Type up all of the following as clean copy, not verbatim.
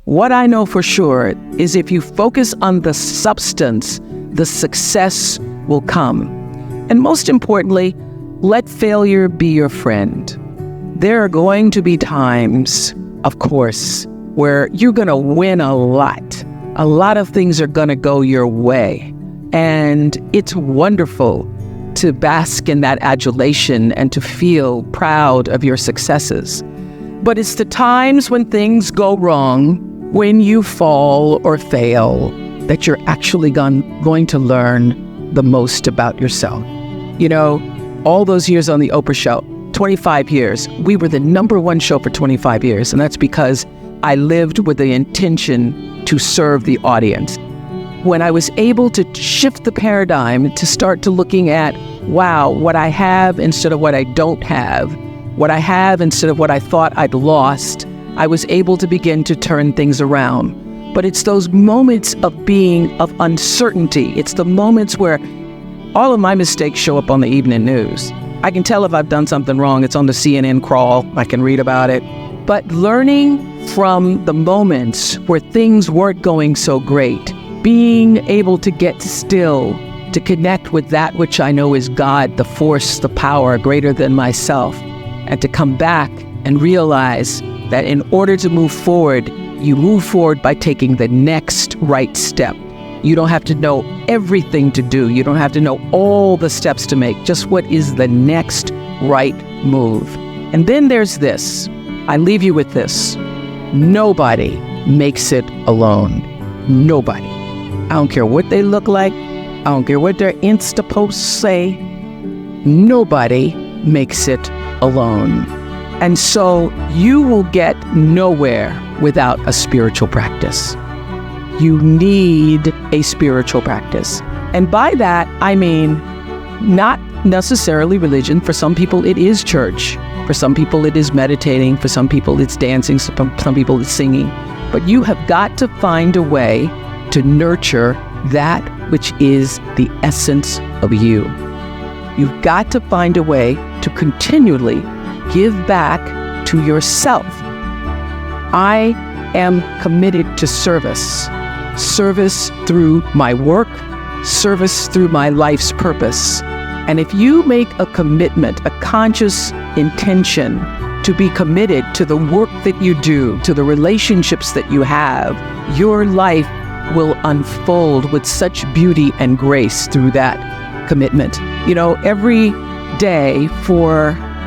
What I know for sure is if you focus on the substance, the success will come. And most importantly, let failure be your friend. There are going to be times, of course, where you're going to win a lot. A lot of things are going to go your way. And it's wonderful to bask in that adulation and to feel proud of your successes. But it's the times when things go wrong, when you fall or fail, that you're actually going to learn the most about yourself. You know, all those years on the Oprah show, 25 years, we were the #1 show for 25 years. And that's because I lived with the intention to serve the audience. When I was able to shift the paradigm to start to looking at, wow, what I have instead of what I don't have, what I have instead of what I thought I'd lost, I was able to begin to turn things around. But it's those moments of uncertainty. It's the moments where all of my mistakes show up on the evening news. I can tell if I've done something wrong. It's on the CNN crawl. I can read about it. But learning from the moments where things weren't going so great, being able to get still, to connect with that which I know is God, the force, the power greater than myself, and to come back and realize that in order to move forward, you move forward by taking the next right step. You don't have to know everything to do. You don't have to know all the steps to make, just what is the next right move. And then there's this. I leave you with this. Nobody makes it alone. Nobody. I don't care what they look like. I don't care what their Insta posts say. Nobody makes it alone. And so you will get nowhere without a spiritual practice. You need a spiritual practice. And by that, I mean not necessarily religion. For some people, it is church. For some people, it is meditating. For some people, it's dancing. Some people, it's singing. But you have got to find a way to nurture that which is the essence of you. You've got to find a way to continually give back to yourself. I am committed to service. Service through my work, service through my life's purpose. And if you make a commitment, a conscious intention to be committed to the work that you do, to the relationships that you have, your life will unfold with such beauty and grace through that commitment. You know, every day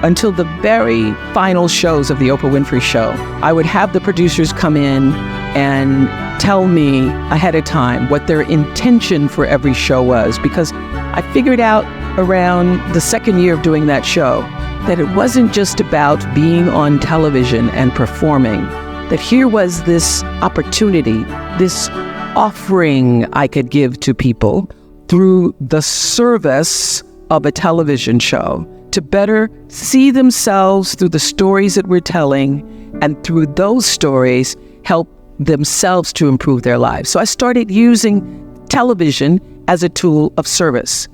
until the very final shows of the Oprah Winfrey show, I would have the producers come in and tell me ahead of time what their intention for every show was, because I figured out around the second year of doing that show that it wasn't just about being on television and performing, that here was this opportunity, this offering I could give to people through the service of a television show to better see themselves through the stories that we're telling, and through those stories help themselves to improve their lives. So I started using television as a tool of service.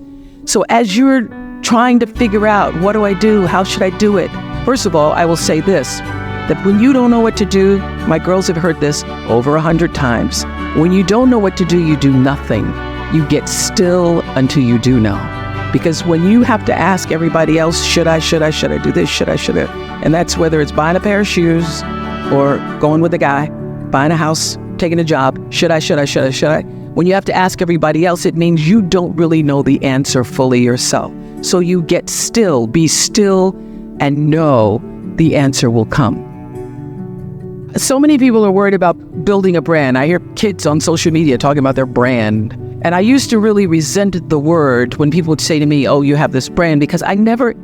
So as you're trying to figure out, what do I do? How should I do it? First of all, I will say this, that when you don't know what to do, my girls have heard this over 100 times. When you don't know what to do, you do nothing. You get still until you do know. Because when you have to ask everybody else, should I do this, should I? And that's whether it's buying a pair of shoes or going with a guy, buying a house, taking a job, should I? When you have to ask everybody else, it means you don't really know the answer fully yourself. So you get still, be still, and know the answer will come. So many people are worried about building a brand. I hear kids on social media talking about their brand. And I used to really resent the word when people would say to me, oh, you have this brand, because I never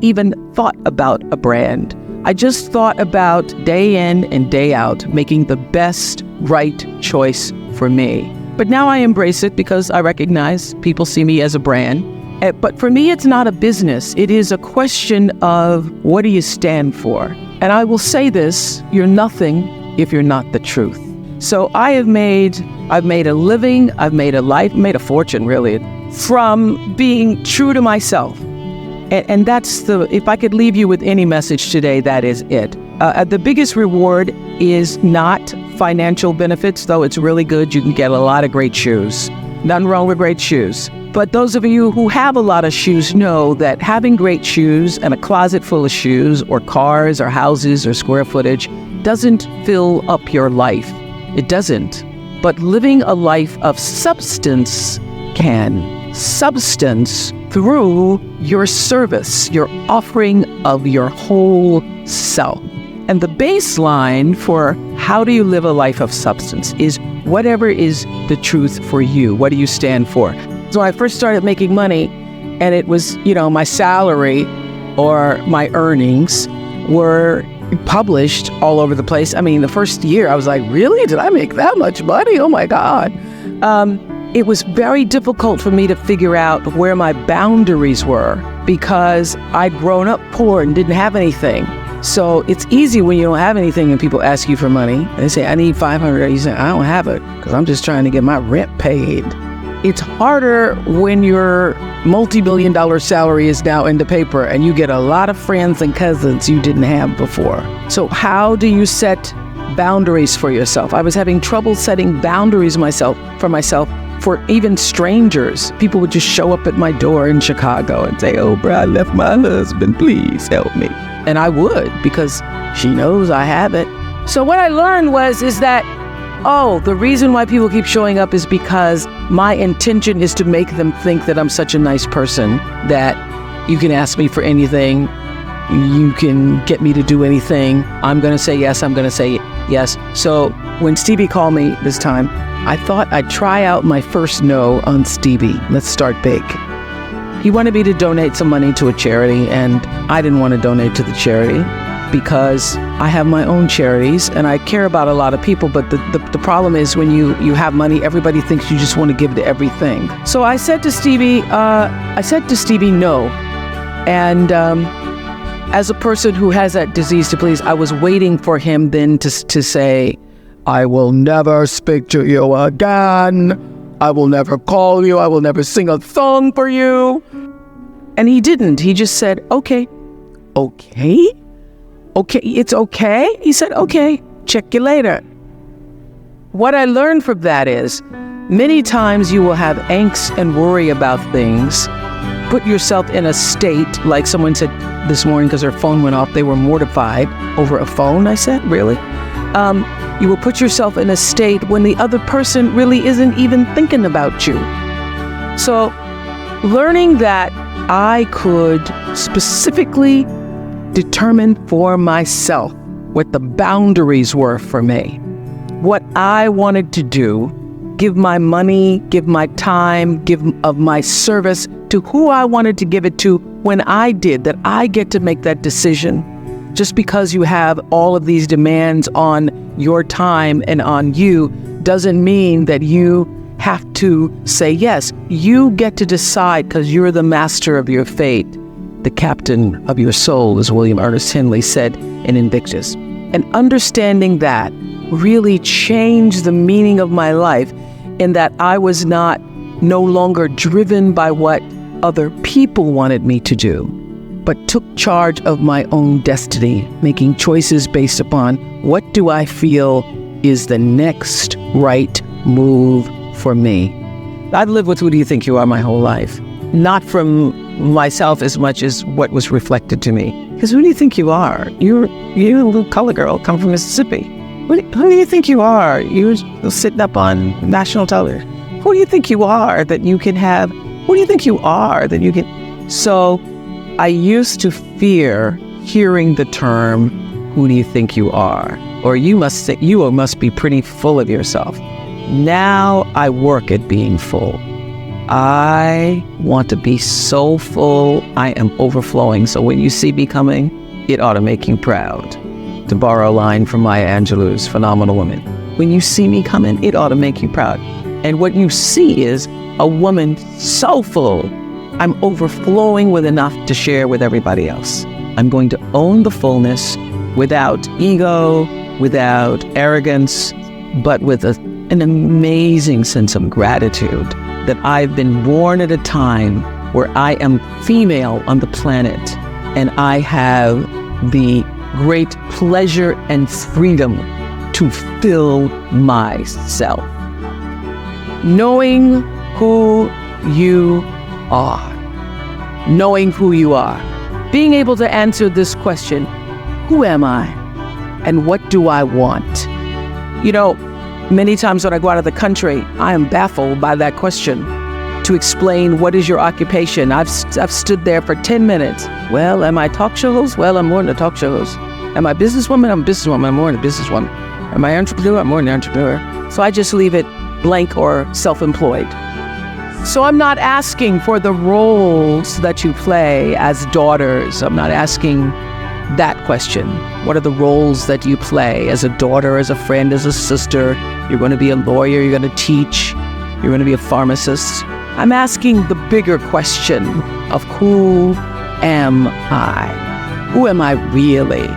even thought about a brand. I just thought about day in and day out, making the best right choice for me. But now I embrace it because I recognize people see me as a brand. But for me, it's not a business. It is a question of, what do you stand for? And I will say this, you're nothing if you're not the truth. So I've made a living, I've made a life, made a fortune really, from being true to myself. And that's if I could leave you with any message today, that is it. The biggest reward is not financial benefits, though it's really good. You can get a lot of great shoes. Nothing wrong with great shoes. But those of you who have a lot of shoes know that having great shoes and a closet full of shoes or cars or houses or square footage doesn't fill up your life. It doesn't. But living a life of substance can. Substance through your service, your offering of your whole self. And the baseline for how do you live a life of substance is whatever is the truth for you. What do you stand for? So when I first started making money, and it was, my salary or my earnings were published all over the place. I mean, the first year I was like, really? Did I make that much money? Oh my God. It was very difficult for me to figure out where my boundaries were because I'd grown up poor and didn't have anything. So it's easy when you don't have anything and people ask you for money. And they say, I need $500. You say, I don't have it because I'm just trying to get my rent paid. It's harder when your multi-billion-dollar salary is now in the paper and you get a lot of friends and cousins you didn't have before. So how do you set boundaries for yourself? I was having trouble setting boundaries for myself for even strangers. People would just show up at my door in Chicago and say, Oprah, I left my husband, please help me. And I would, because she knows I have it. So what I learned is that, the reason why people keep showing up is because my intention is to make them think that I'm such a nice person that you can ask me for anything. You can get me to do anything. I'm going to say yes. I'm going to say yes. So when Stevie called me this time, I thought I'd try out my first no on Stevie. Let's start big. He wanted me to donate some money to a charity, and I didn't want to donate to the charity because I have my own charities and I care about a lot of people. But the problem is when you have money, everybody thinks you just want to give to everything. So I said to Stevie, no. And as a person who has that disease to please, I was waiting for him then to say, I will never speak to you again. I will never call you. I will never sing a song for you. And he didn't. He just said, okay, it's okay. He said, okay, check you later. What I learned from that is many times you will have angst and worry about things. Put yourself in a state, like someone said this morning because their phone went off, they were mortified over a phone. I said, really? You will put yourself in a state when the other person really isn't even thinking about you. So learning that I could specifically determine for myself what the boundaries were for me, what I wanted to do, give my money, give my time, give of my service to who I wanted to give it to when I did, that I get to make that decision. Just because you have all of these demands on your time and on you doesn't mean that you have to say yes. You get to decide because you're the master of your fate, the captain of your soul, as William Ernest Henley said in Invictus. And understanding that really changed the meaning of my life in that I was no longer driven by what other people wanted me to do, but took charge of my own destiny, making choices based upon what do I feel is the next right move for me. I've lived with who do you think you are my whole life, not from myself as much as what was reflected to me. Because who do you think you are? You're a little color girl, come from Mississippi. Who do you think you are? You're sitting up on national television. Who do you think you are that you can have? Who do you think you are that you can? So I used to fear hearing the term, who do you think you are? Or you must be pretty full of yourself. Now I work at being full. I want to be so full, I am overflowing. So when you see me coming, it ought to make you proud. To borrow a line from Maya Angelou's Phenomenal Woman. When you see me coming, it ought to make you proud. And what you see is a woman so full, I'm overflowing with enough to share with everybody else. I'm going to own the fullness without ego, without arrogance, but with an amazing sense of gratitude that I've been born at a time where I am female on the planet and I have the great pleasure and freedom to fill myself. Knowing who you are. Knowing who you are. Being able to answer this question, who am I? And what do I want? You know, many times when I go out of the country, I am baffled by that question. To explain what is your occupation, I've stood there for 10 minutes. Well, am I a talk show host? Well, I'm more than a talk show host. Am I a businesswoman? I'm a businesswoman. I'm more than a businesswoman. Am I an entrepreneur? I'm more than an entrepreneur. So I just leave it blank or self-employed. So I'm not asking for the roles that you play as daughters. I'm not asking that question. What are the roles that you play as a daughter, as a friend, as a sister? You're going to be a lawyer. You're going to teach. You're going to be a pharmacist. I'm asking the bigger question of who am I? Who am I really?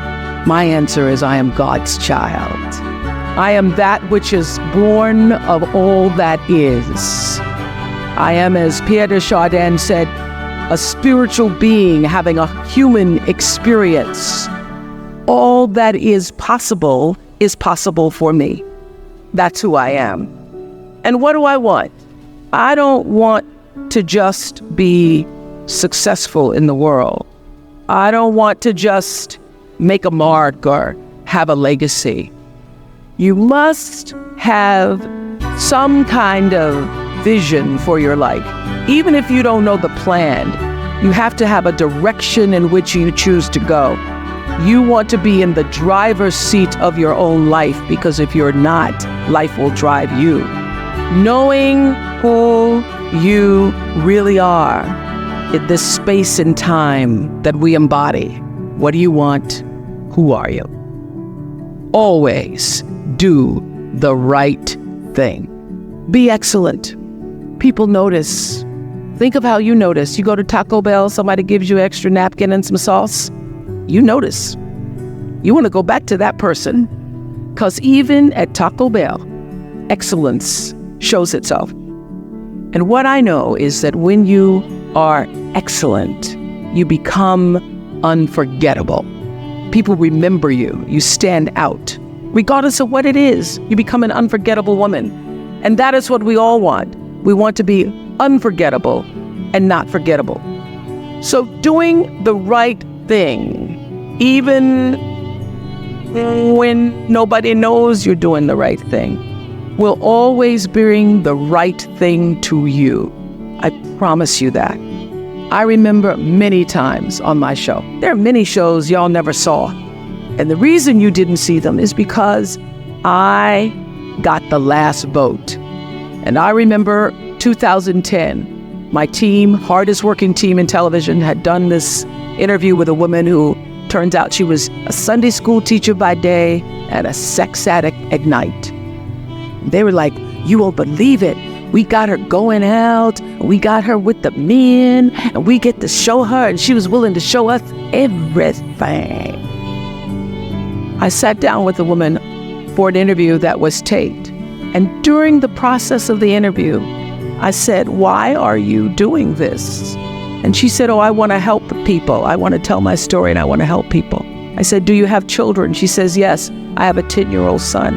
My answer is I am God's child. I am that which is born of all that is. I am, as Pierre de Chardin said, a spiritual being having a human experience. All that is possible for me. That's who I am. And what do I want? I don't want to just be successful in the world. I don't want to just make a mark or have a legacy. You must have some kind of vision for your life. Even if you don't know the plan, you have to have a direction in which you choose to go. You want to be in the driver's seat of your own life, because if you're not, life will drive you. Knowing who you really are in this space and time that we embody. What do you want? Who are you? Always do the right thing. Be excellent. People notice. Think of how you notice. You go to Taco Bell, somebody gives you extra napkin and some sauce. You notice. You want to go back to that person, because even at Taco Bell, excellence shows itself. And what I know is that when you are excellent, you become unforgettable. People remember you. You stand out. Regardless of what it is, you become an unforgettable woman. And that is what we all want. We want to be unforgettable and not forgettable. So doing the right thing, even when nobody knows you're doing the right thing, will always bring the right thing to you. I promise you that. I remember many times on my show. There are many shows y'all never saw. And the reason you didn't see them is because I got the last vote. And I remember 2010, my team, hardest working team in television, had done this interview with a woman who turns out she was a Sunday school teacher by day and a sex addict at night. They were like, you won't believe it. We got her going out, we got her with the men, and we get to show her, and she was willing to show us everything. I sat down with a woman for an interview that was taped. And during the process of the interview, I said, why are you doing this? And she said, oh, I want to help people. I want to tell my story and I want to help people. I said, do you have children? She says, yes, I have a 10-year-old son.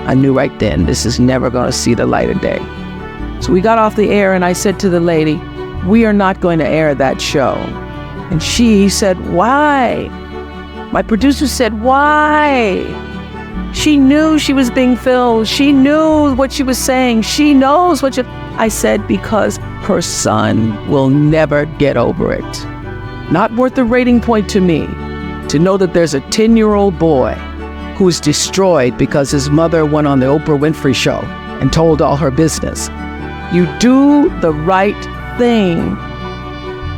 I knew right then, this is never going to see the light of day. So we got off the air and I said to the lady, we are not going to air that show. And she said, why? My producer said, why? She knew she was being filmed. She knew what she was saying. She knows what I said, because her son will never get over it. Not worth a rating point to me to know that there's a 10-year-old boy who's destroyed because his mother went on the Oprah Winfrey show and told all her business. You do the right thing,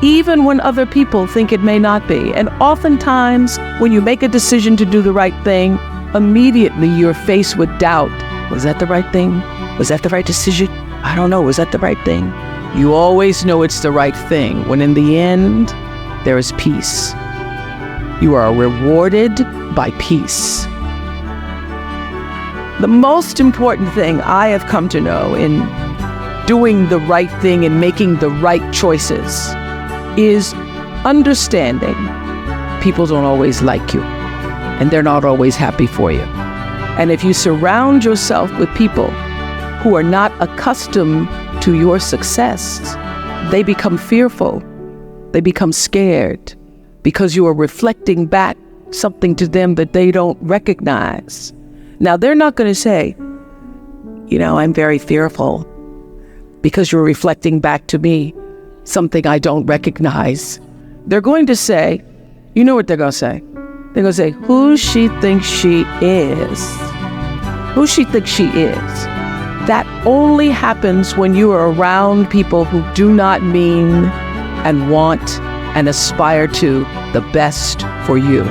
even when other people think it may not be. And oftentimes, when you make a decision to do the right thing, immediately you're faced with doubt. Was that the right thing? Was that the right decision? I don't know. Was that the right thing? You always know it's the right thing when in the end, there is peace. You are rewarded by peace. The most important thing I have come to know in doing the right thing and making the right choices is understanding people don't always like you and they're not always happy for you. And if you surround yourself with people who are not accustomed to your success, they become fearful. They become scared because you are reflecting back something to them that they don't recognize. Now, they're not going to say, I'm very fearful because you're reflecting back to me something I don't recognize. They're going to say, you know what they're going to say? They're going to say, who she thinks she is. Who she thinks she is. That only happens when you are around people who do not mean and want and aspire to the best for you.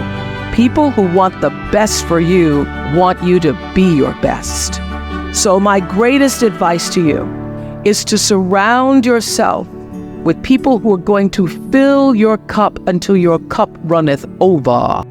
People who want the best for you want you to be your best. So my greatest advice to you is to surround yourself with people who are going to fill your cup until your cup runneth over.